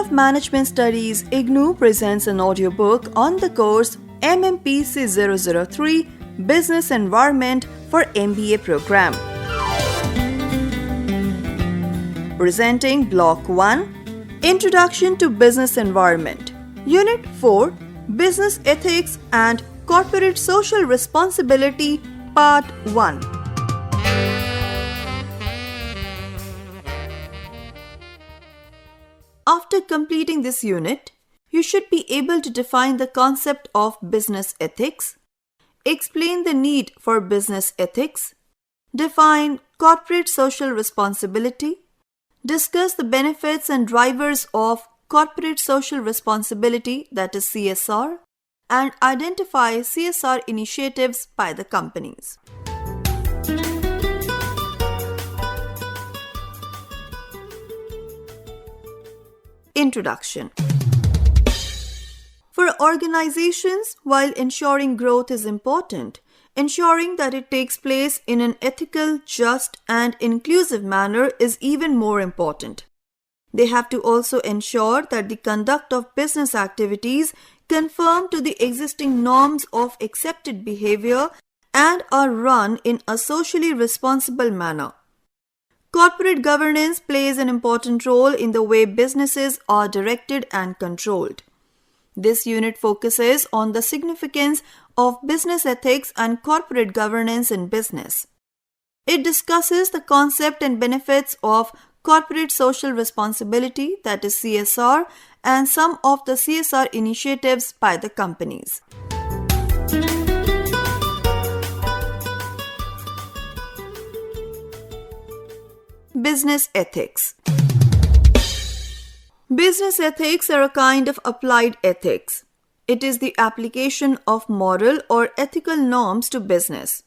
of Management Studies, IGNOU presents an audiobook on the course MMPC 003 Business Environment for MBA program. Presenting Block 1, Introduction to Business Environment, Unit 4, Business Ethics and Corporate Social Responsibility, Part 1. After completing this unit, you should be able to define the concept of business ethics, explain the need for business ethics, define corporate social responsibility, discuss the benefits and drivers of corporate social responsibility, that is CSR, and identify CSR initiatives by the companies. Introduction. For organizations, while ensuring growth is important, ensuring that it takes place in an ethical, just, and inclusive manner is even more important. They have to also ensure that the conduct of business activities conform to the existing norms of accepted behavior and are run in a socially responsible manner. Corporate governance plays an important role in the way businesses are directed and controlled. This unit focuses on the significance of business ethics and corporate governance in business. It discusses the concept and benefits of corporate social responsibility, that is CSR, and some of the CSR initiatives by the companies. Business ethics. Business ethics are a kind of applied ethics. It is the application of moral or ethical norms to business.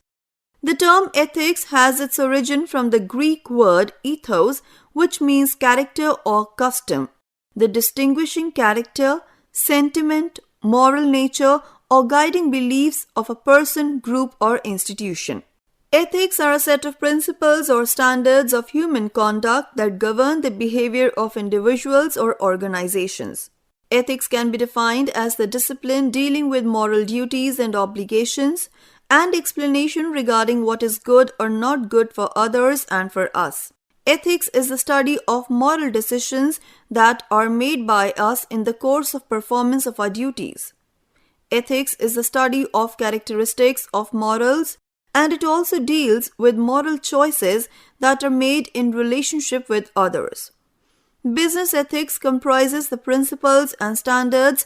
The term ethics has its origin from the Greek word ethos, which means character or custom, the distinguishing character, sentiment, moral nature, or guiding beliefs of a person, group, or institution. Ethics are a set of principles or standards of human conduct that govern the behavior of individuals or organizations. Ethics can be defined as the discipline dealing with moral duties and obligations, and explanation regarding what is good or not good for others and for us. Ethics is the study of moral decisions that are made by us in the course of performance of our duties. Ethics is the study of characteristics of morals, and it also deals with moral choices that are made in relationship with others. Business ethics comprises the principles and standards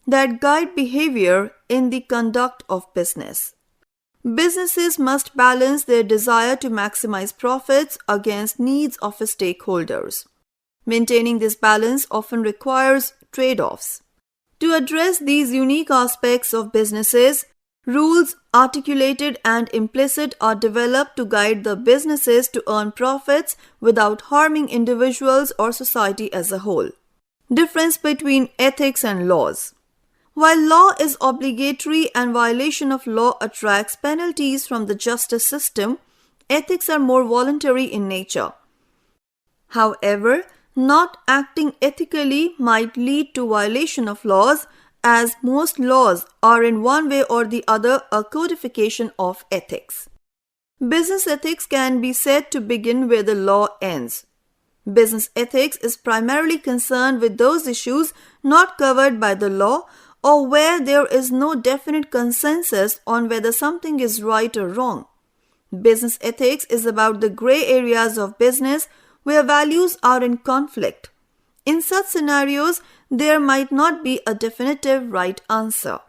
that guide behavior in the conduct of business. Businesses must balance their desire to maximize profits against needs of its stakeholders. Maintaining this balance often requires trade-offs. To address these unique aspects of businesses, rules, articulated and implicit, are developed to guide the businesses to earn profits without harming individuals or society as a whole. Difference between ethics and laws. While law is obligatory and violation of law attracts penalties from the justice system, ethics are more voluntary in nature. However, not acting ethically might lead to violation of laws, as most laws are in one way or the other a codification of ethics. Business ethics can be said to begin where the law ends. Business ethics is primarily concerned with those issues not covered by the law or where there is no definite consensus on whether something is right or wrong. Business ethics is about the gray areas of business where values are in conflict. In such scenarios, there might not be a definitive right answer.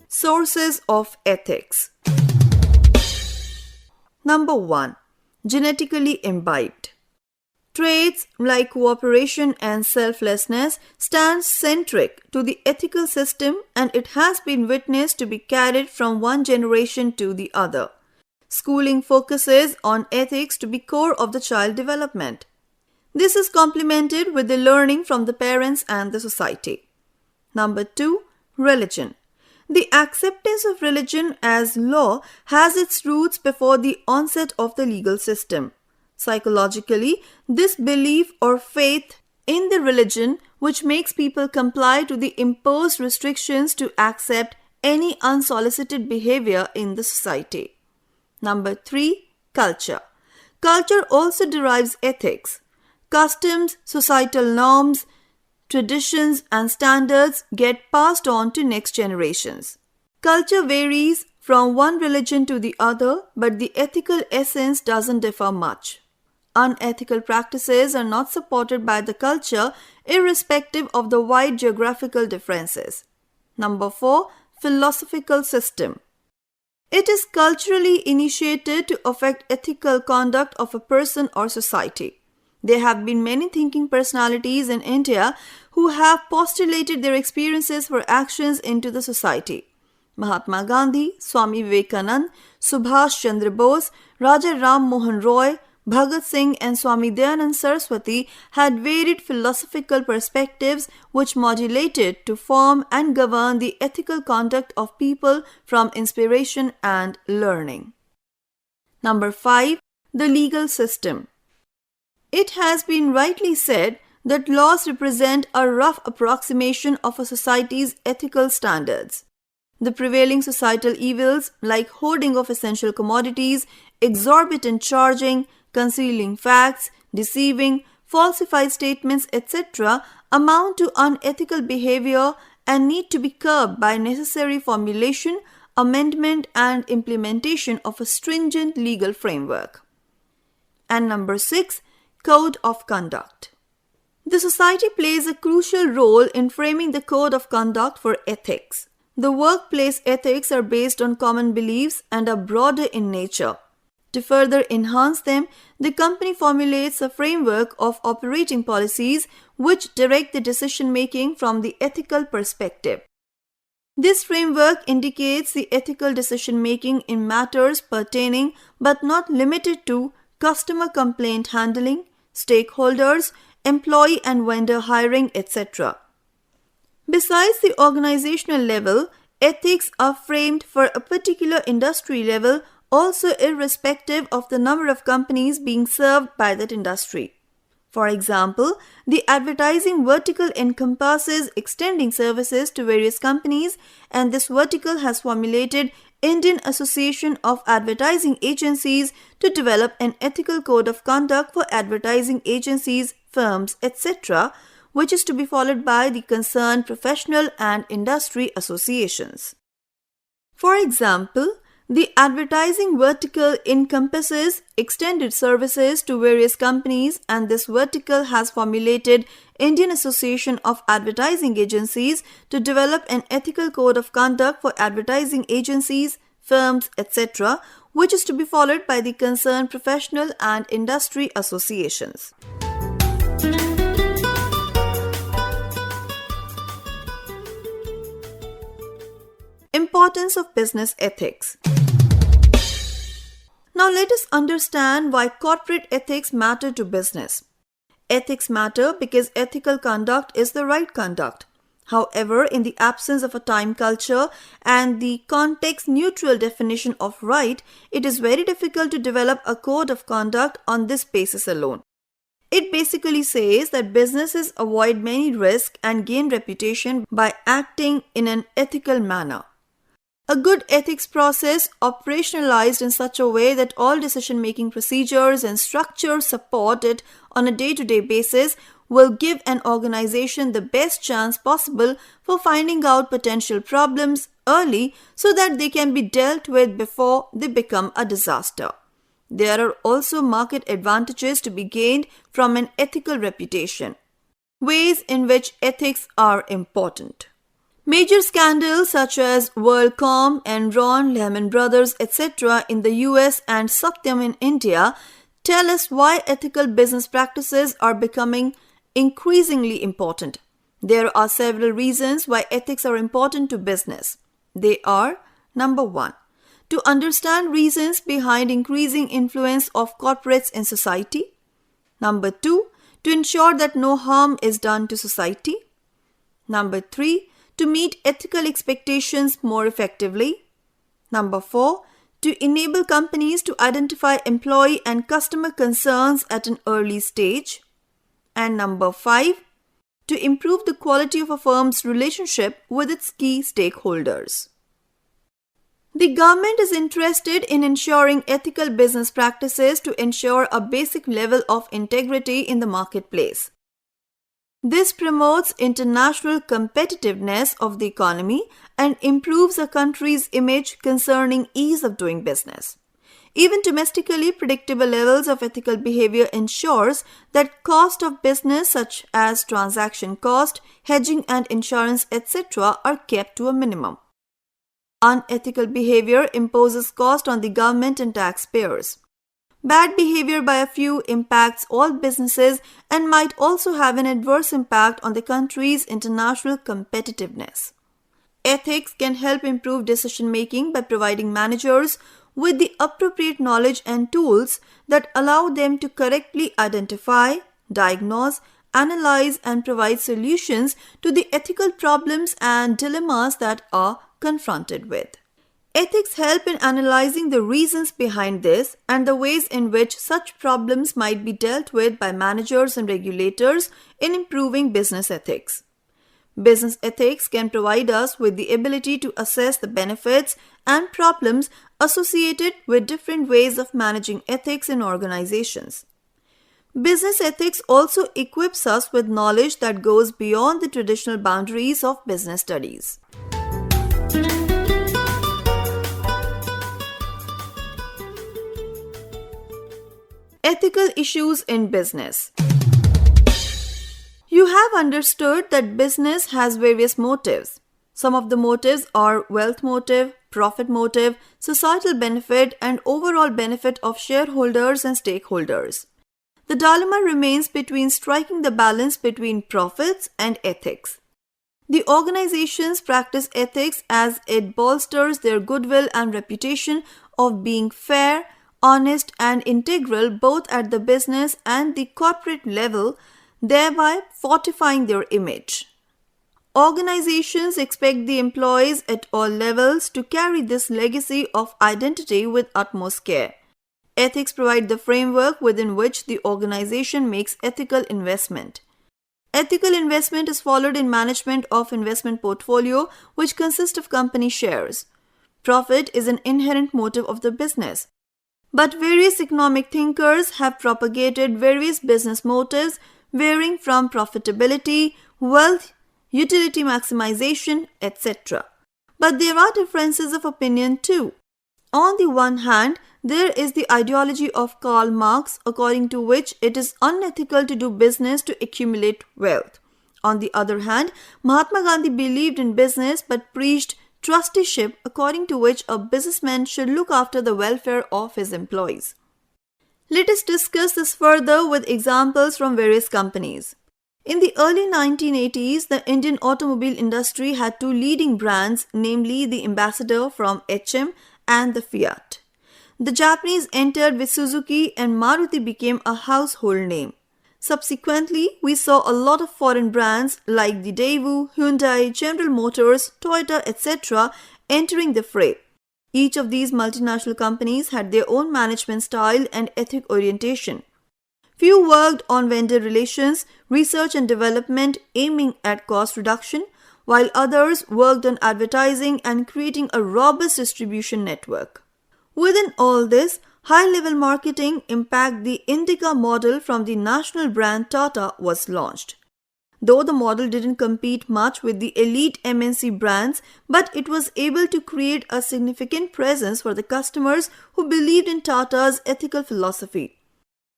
Sources of ethics. Number 1. Genetically imbibed. Traits like cooperation and selflessness stand centric to the ethical system, and it has been witnessed to be carried from one generation to the other. Schooling focuses on ethics to be core of the child development. This is complemented with the learning from the parents and the society. Number 2. Religion. The acceptance of religion as law has its roots before the onset of the legal system. Psychologically, this belief or faith in the religion which makes people comply to the imposed restrictions to accept any unsolicited behavior in the society. Number 3. Culture. Culture also derives ethics. Customs, societal norms, traditions and standards get passed on to next generations. Culture varies from one religion to the other, but the ethical essence doesn't differ much. Unethical practices are not supported by the culture irrespective of the wide geographical differences. Number 4. Philosophical system. It is culturally initiated to affect ethical conduct of a person or society. There have been many thinking personalities in India who have postulated their experiences for actions into the society. Mahatma Gandhi, Swami Vivekanand, Subhash Chandra Bose, Raja Ram Mohan Roy, Bhagat Singh and Swami Dayanand Saraswati had varied philosophical perspectives which modulated to form and govern the ethical conduct of people from inspiration and learning. Number 5. The legal system. It has been rightly said that laws represent a rough approximation of a society's ethical standards. The prevailing societal evils like hoarding of essential commodities, exorbitant charging, concealing facts, deceiving, falsified statements, etc. amount to unethical behavior and need to be curbed by necessary formulation, amendment and implementation of a stringent legal framework. And number 6. Code of conduct. The society plays a crucial role in framing the code of conduct for ethics. The workplace ethics are based on common beliefs and are broader in nature. To further enhance them, the company formulates a framework of operating policies which direct the decision-making from the ethical perspective. This framework indicates the ethical decision-making in matters pertaining but not limited to customer complaint handling, stakeholders, employee and vendor hiring, etc. Besides the organizational level, ethics are framed for a particular industry level, also irrespective of the number of companies being served by that industry. For example, the advertising vertical encompasses extending services to various companies, and this vertical has formulated Indian Association of Advertising Agencies to develop an ethical code of conduct for advertising agencies, firms, etc., which is to be followed by the concerned professional and industry associations. For example, the advertising vertical encompasses extended services to various companies, and this vertical has formulated Indian Association of Advertising Agencies to develop an ethical code of conduct for advertising agencies, firms, etc., which is to be followed by the concerned professional and industry associations. Importance of business ethics. Now let us understand why corporate ethics matter to business. Ethics matter because ethical conduct is the right conduct. However, in the absence of a time culture and the context-neutral definition of right, it is very difficult to develop a code of conduct on this basis alone. It basically says that businesses avoid many risks and gain reputation by acting in an ethical manner. A good ethics process operationalized in such a way that all decision-making procedures and structures support it on a day-to-day basis will give an organization the best chance possible for finding out potential problems early so that they can be dealt with before they become a disaster. There are also market advantages to be gained from an ethical reputation. Ways in which ethics are important. Major scandals such as WorldCom, Enron, Lehman Brothers, etc. in the US and Satyam in India tell us why ethical business practices are becoming increasingly important. There are several reasons why ethics are important to business. They are: number 1, to understand reasons behind increasing influence of corporates in society. Number 2, to ensure that no harm is done to society. Number 3, to meet ethical expectations more effectively. Number 4, to enable companies to identify employee and customer concerns at an early stage. And number 5, to improve the quality of a firm's relationship with its key stakeholders. The government is interested in ensuring ethical business practices to ensure a basic level of integrity in the marketplace. This promotes international competitiveness of the economy and improves a country's image concerning ease of doing business. Even domestically, predictable levels of ethical behavior ensures that cost of business such as transaction cost, hedging and insurance, etc. are kept to a minimum. Unethical behavior imposes cost on the government and taxpayers. Bad behavior by a few impacts all businesses and might also have an adverse impact on the country's international competitiveness. Ethics can help improve decision-making by providing managers with the appropriate knowledge and tools that allow them to correctly identify, diagnose, analyze, and provide solutions to the ethical problems and dilemmas that are confronted with. Ethics help in analyzing the reasons behind this and the ways in which such problems might be dealt with by managers and regulators in improving business ethics. Business ethics can provide us with the ability to assess the benefits and problems associated with different ways of managing ethics in organizations. Business ethics also equips us with knowledge that goes beyond the traditional boundaries of business studies. Ethical issues in business. You have understood that business has various motives. Some of the motives are wealth motive, profit motive, societal benefit, and overall benefit of shareholders and stakeholders. The dilemma remains between striking the balance between profits and ethics. The organizations practice ethics as it bolsters their goodwill and reputation of being fair, honest, and integral both at the business and the corporate level, thereby fortifying their image. Organizations expect the employees at all levels to carry this legacy of identity with utmost care. Ethics provide the framework within which the organization makes ethical investment. Ethical investment is followed in management of investment portfolio, which consists of company shares. Profit is an inherent motive of the business. But various economic thinkers have propagated various business motives varying from profitability, wealth, utility maximization, etc. But there are differences of opinion too. On the one hand, there is the ideology of Karl Marx, according to which it is unethical to do business to accumulate wealth. On the other hand, Mahatma Gandhi believed in business but preached trusteeship, according to which a businessman should look after the welfare of his employees. Let us discuss this further with examples from various companies. In the early 1980s, the Indian automobile industry had two leading brands, namely the Ambassador from HM and the Fiat. The Japanese entered with Suzuki and Maruti became a household name. Subsequently, we saw a lot of foreign brands like the Daewoo, Hyundai, General Motors, Toyota, etc. entering the fray. Each of these multinational companies had their own management style and ethic orientation. Few worked on vendor relations, research and development aiming at cost reduction, while others worked on advertising and creating a robust distribution network. Within all this, high-level marketing impact, the Indica model from the national brand Tata was launched. Though the model didn't compete much with the elite MNC brands, but it was able to create a significant presence for the customers who believed in Tata's ethical philosophy.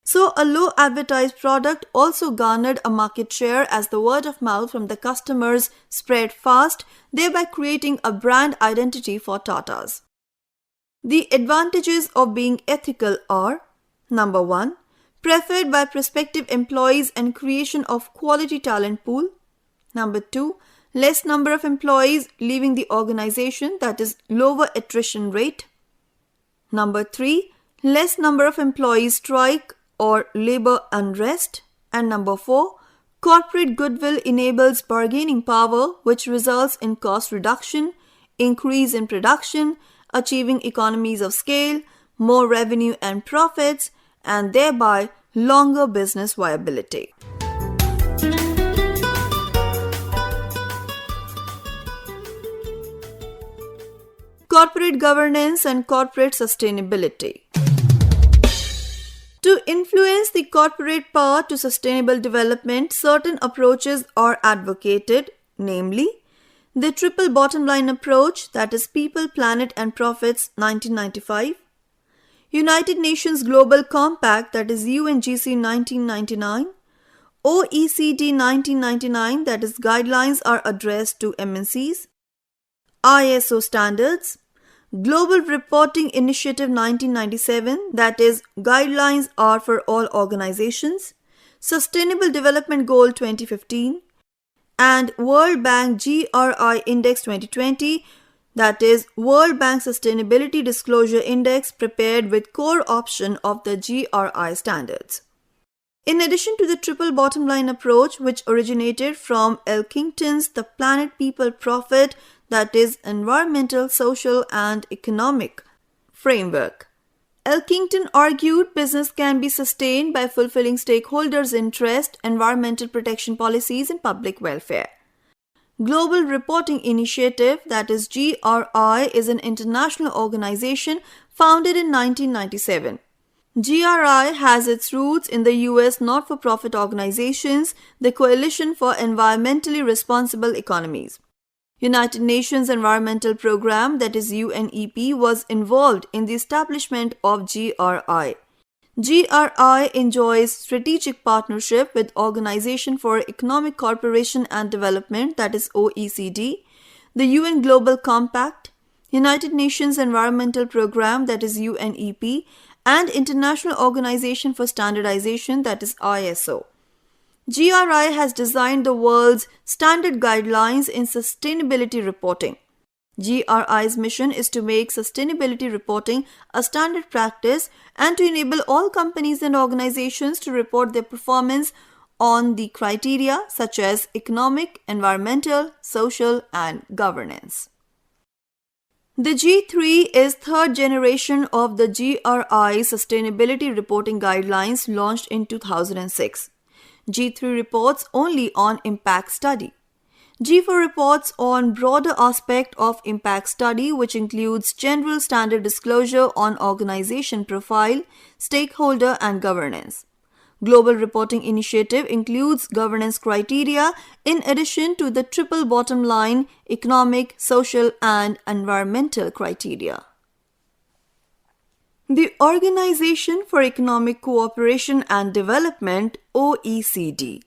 So, a low advertised product also garnered a market share as the word of mouth from the customers spread fast, thereby creating a brand identity for Tatas. The advantages of being ethical are: number 1, preferred by prospective employees and creation of quality talent pool. Number 2, less number of employees leaving the organization, that is lower attrition rate. Number 3, less number of employees strike or labor unrest. And number 4, Corporate goodwill enables bargaining power, which results in cost reduction, increase in production, achieving economies of scale, more revenue and profits, and thereby longer business viability. Corporate governance and corporate sustainability. To influence the corporate path to sustainable development, certain approaches are advocated, namely, the triple bottom line approach, that is People, Planet and Profits 1995, United Nations Global Compact, that is UNGC 1999, OECD 1999, that is Guidelines are addressed to MNCs, ISO standards, Global Reporting Initiative 1997, that is Guidelines are for all organizations, Sustainable Development Goal 2015, and World Bank GRI Index 2020, that is World Bank Sustainability Disclosure Index prepared with core option of the GRI standards. In addition to the triple bottom line approach, which originated from Elkington's The Planet, People, Profit, that is environmental, social and economic framework. Elkington argued business can be sustained by fulfilling stakeholders' interest, environmental protection policies and public welfare. Global Reporting Initiative, that is GRI, is an international organization founded in 1997. GRI has its roots in the US not-for-profit organizations, the Coalition for Environmentally Responsible Economies. United Nations Environmental Programme, that is UNEP, was involved in the establishment of GRI. GRI enjoys strategic partnership with Organization for Economic Cooperation and Development, that is OECD, the UN Global Compact, United Nations Environmental Programme, that is UNEP, and International Organization for Standardization, that is ISO. GRI has designed the world's standard guidelines in sustainability reporting. GRI's mission is to make sustainability reporting a standard practice and to enable all companies and organizations to report their performance on the criteria such as economic, environmental, social, and governance. The G3 is third generation of the GRI Sustainability Reporting Guidelines launched in 2006. G3 reports only on impact study. G4 reports on broader aspect of impact study, which includes general standard disclosure on organization profile, stakeholder and governance. Global Reporting Initiative includes governance criteria in addition to the triple bottom line economic, social and environmental criteria. The Organization for Economic Cooperation and Development, OECD.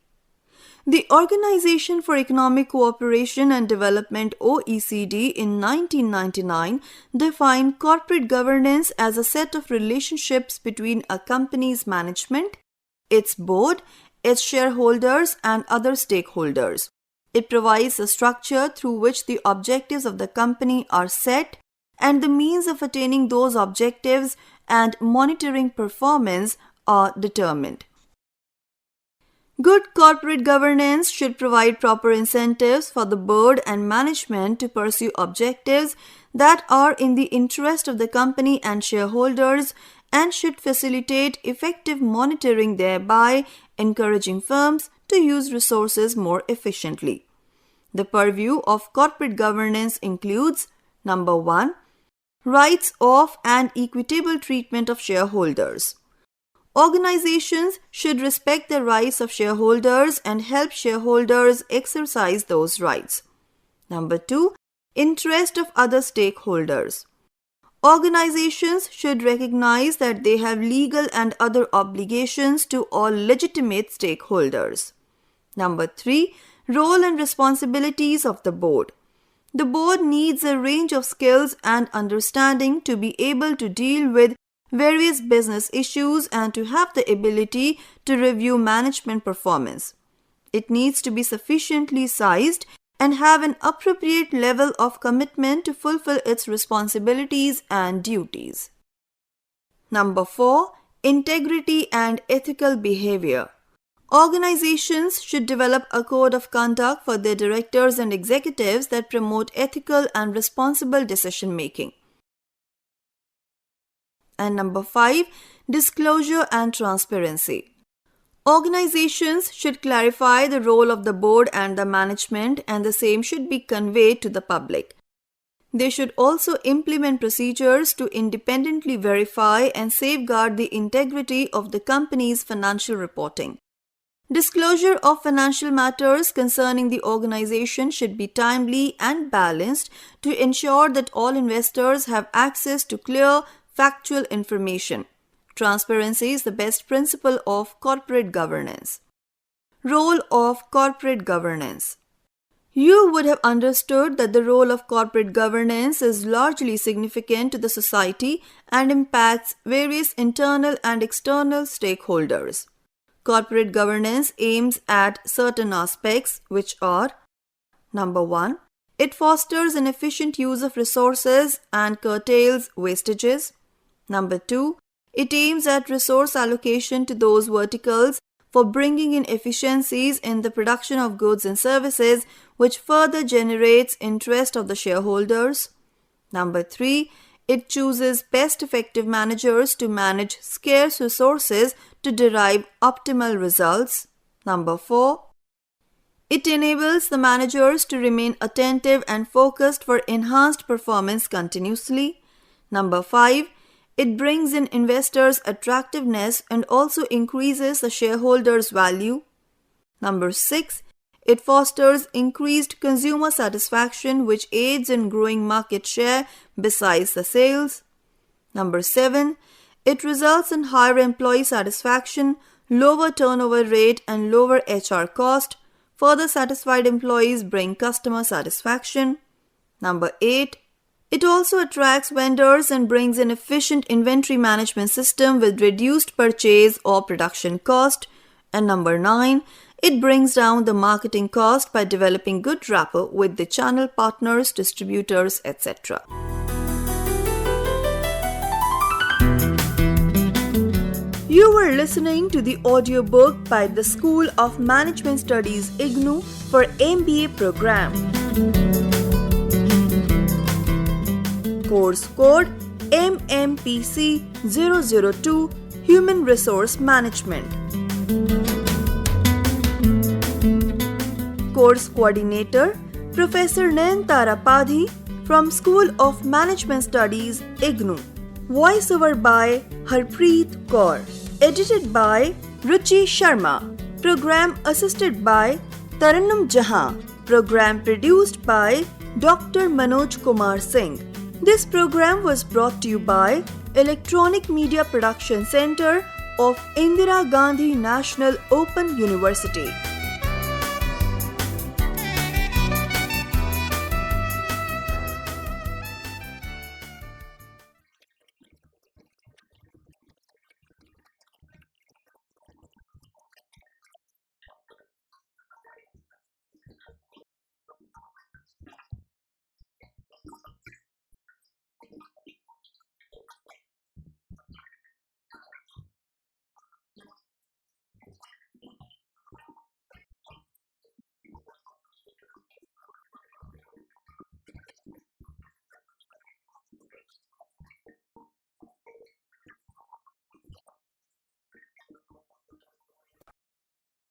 The Organization for Economic Cooperation and Development, OECD, in 1999 defined corporate governance as a set of relationships between a company's management, its board, its shareholders, and other stakeholders. It provides a structure through which the objectives of the company are set and the means of attaining those objectives and monitoring performance are determined. Good corporate governance should provide proper incentives for the board and management to pursue objectives that are in the interest of the company and shareholders and should facilitate effective monitoring, thereby encouraging firms to use resources more efficiently. The purview of corporate governance includes: number 1, rights of and equitable treatment of shareholders. Organizations should respect the rights of shareholders and help shareholders exercise those rights. Number 2, interest of other stakeholders. Organizations should recognize that they have legal and other obligations to all legitimate stakeholders. Number 3, role and responsibilities of the board. The board needs a range of skills and understanding to be able to deal with various business issues and to have the ability to review management performance. It needs to be sufficiently sized and have an appropriate level of commitment to fulfill its responsibilities and duties. Number 4, integrity and ethical behavior. Organizations should develop a code of conduct for their directors and executives that promote ethical and responsible decision making. And number 5, disclosure and transparency. Organizations should clarify the role of the board and the management, and the same should be conveyed to the public. They should also implement procedures to independently verify and safeguard the integrity of the company's financial reporting. Disclosure of financial matters concerning the organization should be timely and balanced to ensure that all investors have access to clear, factual information. Transparency is the best principle of corporate governance. Role of corporate governance. You would have understood that the role of corporate governance is largely significant to the society and impacts various internal and external stakeholders. Corporate governance aims at certain aspects, which are: number 1, it fosters an efficient use of resources and curtails wastages. Number 2, it aims at resource allocation to those verticals for bringing in efficiencies in the production of goods and services, which further generates interest of the shareholders. Number 3, it chooses best effective managers to manage scarce resources to derive optimal results. Number 4, it enables the managers to remain attentive and focused for enhanced performance continuously. Number 5, it brings in investors' attractiveness and also increases the shareholders' value. Number 6, it fosters increased consumer satisfaction, which aids in growing market share besides the sales. Number 7, it results in higher employee satisfaction, lower turnover rate, and lower HR cost. Further satisfied employees bring customer satisfaction. Number 8, it also attracts vendors and brings an efficient inventory management system with reduced purchase or production cost. And number 9, it brings down the marketing cost by developing good rapport with the channel partners, distributors, etc. You were listening to the audiobook by the School of Management Studies IGNOU for MBA program. Course code MMPC 002 Human Resource Management. Course Coordinator Professor Nayantara Padhi from School of Management Studies IGNOU. Voiceover by Harpreet Kaur. Edited by Ruchi Sharma. Program assisted by Tarannum Jahan. Program produced by Dr. Manoj Kumar Singh. This program was brought to you by Electronic Media Production Center of Indira Gandhi National Open University.